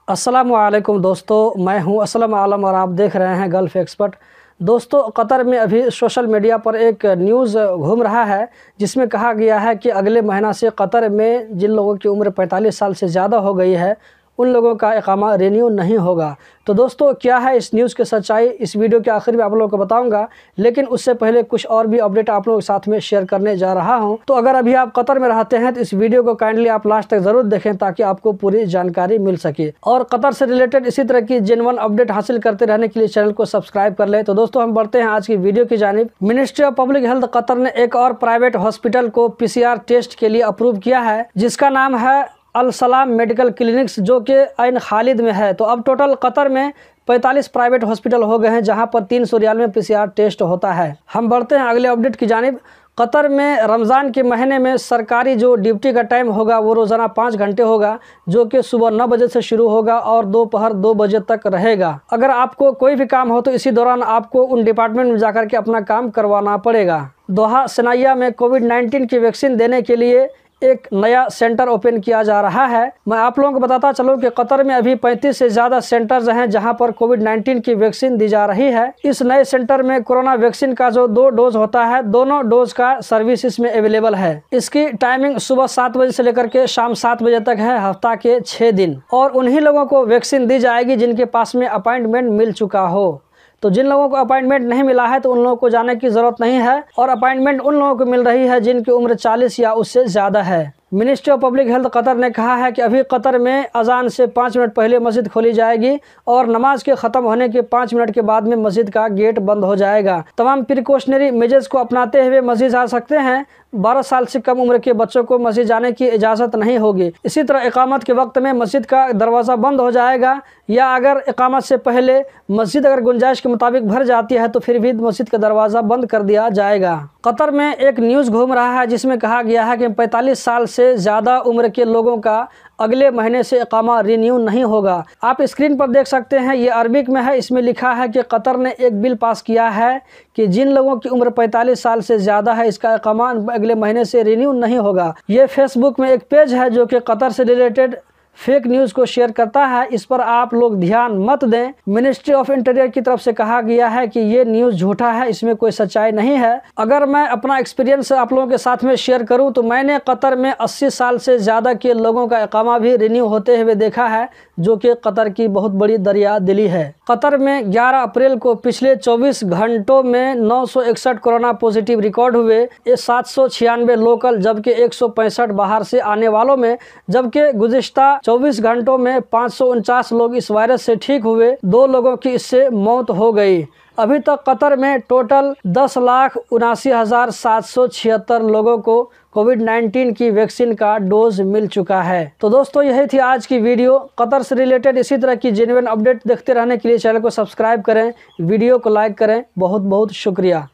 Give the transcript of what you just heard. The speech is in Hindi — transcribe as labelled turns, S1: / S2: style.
S1: अस्सलामुअलैकुम दोस्तों, मैं हूं असलम आलम और आप देख रहे हैं गल्फ़ एक्सपर्ट। दोस्तों, कतर में अभी सोशल मीडिया पर एक न्यूज़ घूम रहा है जिसमें कहा गया है कि अगले महीना से कतर में जिन लोगों की उम्र 45 साल से ज़्यादा हो गई है उन लोगों का इकामा रिन्यू नहीं होगा। तो दोस्तों, क्या है इस न्यूज़ की सच्चाई, इस वीडियो के आखिर में आप लोगों को बताऊंगा। लेकिन उससे पहले कुछ और भी अपडेट आप लोगों के साथ में शेयर करने जा रहा हूं। तो अगर अभी आप कतर में रहते हैं तो इस वीडियो को काइंडली आप लास्ट तक ज़रूर देखें ताकि आपको पूरी जानकारी मिल सके। और कतर से रिलेटेड इसी तरह की जेन्युइन अपडेट हासिल करते रहने के लिए चैनल को सब्सक्राइब कर लें। तो दोस्तों, हम बढ़ते हैं आज की वीडियो की जानिब। Ministry of public health Qatar ने एक और प्राइवेट हॉस्पिटल को PCR टेस्ट के लिए अप्रूव किया है, जिसका नाम है अल सलाम मेडिकल क्लिनिक्स, जो कि ऐन खालिद में है। तो अब टोटल कतर में 45 प्राइवेट हॉस्पिटल हो गए हैं जहां पर 300 रियाल में PCR टेस्ट होता है। हम बढ़ते हैं अगले अपडेट की जानिब। कतर में रमज़ान के महीने में सरकारी जो ड्यूटी का टाइम होगा वो रोज़ाना 5 घंटे होगा, जो कि सुबह 9 बजे से शुरू होगा और दोपहर 2 बजे तक रहेगा। अगर आपको कोई भी काम हो तो इसी दौरान आपको उन डिपार्टमेंट में जाकर के अपना काम करवाना पड़ेगा। दोहा सनाया में कोविड-19 की वैक्सीन देने के लिए एक नया सेंटर ओपन किया जा रहा है। मैं आप लोगों को बताता चलूं कि कतर में अभी 35 से ज़्यादा सेंटर्स हैं जहां पर कोविड-19 की वैक्सीन दी जा रही है। इस नए सेंटर में कोरोना वैक्सीन का जो 2 डोज होता है, दोनों डोज का सर्विस इसमें अवेलेबल है। इसकी टाइमिंग सुबह 7 बजे से लेकर के शाम 7 बजे तक है, हफ्ता के 6 दिन। और उन्हीं लोगों को वैक्सीन दी जाएगी जिनके पास में अपॉइंटमेंट मिल चुका हो। तो जिन लोगों को अपॉइंटमेंट नहीं मिला है तो उन लोगों को जाने की ज़रूरत नहीं है, और अपॉइंटमेंट उन लोगों को मिल रही है जिनकी उम्र 40 या उससे ज़्यादा है। Ministry of public health Qatar ने कहा है कि अभी कतर में अजान से 5 मिनट पहले मस्जिद खोली जाएगी और नमाज के ख़त्म होने के 5 मिनट के बाद में मस्जिद का गेट बंद हो जाएगा। तमाम प्रिकॉशनरी मेजर्स को अपनाते हुए मस्जिद आ सकते हैं। 12 साल से कम उम्र के बच्चों को मस्जिद जाने की इजाज़त नहीं होगी। इसी तरह इकामत के वक्त में मस्जिद का दरवाज़ा बंद हो जाएगा, या अगर इकामत से पहले मस्जिद अगर गुंजाइश के मुताबिक भर जाती है तो फिर भी मस्जिद का दरवाज़ा बंद कर दिया जाएगा। कतर में एक न्यूज़ घूम रहा है जिसमें कहा गया है कि 45 साल से ज़्यादा उम्र के लोगों का अगले महीने से इकामा रिन्यू नहीं होगा। आप स्क्रीन पर देख सकते हैं, ये अरबिक में है। इसमें लिखा है कि कतर ने एक बिल पास किया है कि जिन लोगों की उम्र 45 साल से ज़्यादा है इसका इकामा अगले महीने से रिन्यू नहीं होगा। ये फेसबुक में एक पेज है जो कि कतर से रिलेटेड फेक न्यूज़ को शेयर करता है। इस पर आप लोग ध्यान मत दें। मिनिस्ट्री ऑफ इंटीरियर की तरफ से कहा गया है कि ये न्यूज़ झूठा है, इसमें कोई सच्चाई नहीं है। अगर मैं अपना एक्सपीरियंस आप लोगों के साथ में शेयर करूं तो मैंने कतर में 80 साल से ज़्यादा के लोगों का इकामा भी रिन्यू होते हुए देखा है, जो कि कतर की बहुत बड़ी दरिया दिली है। कतर में 11 अप्रैल को पिछले 24 घंटों में 961 कोरोना पॉजिटिव रिकॉर्ड हुए। ये 796 लोकल जबकि 165 बाहर से आने वालों में, जबकि गुज़िश्ता 24 घंटों में 549 लोग इस वायरस से ठीक हुए। 2 लोगों की इससे मौत हो गई। अभी तक कतर में टोटल 10,79,776 लोगों को कोविड-19 की वैक्सीन का डोज मिल चुका है। तो दोस्तों, यही थी आज की वीडियो। कतर से रिलेटेड इसी तरह की जेन्युइन अपडेट देखते रहने के लिए चैनल को सब्सक्राइब करें, वीडियो को लाइक करें। बहुत बहुत शुक्रिया।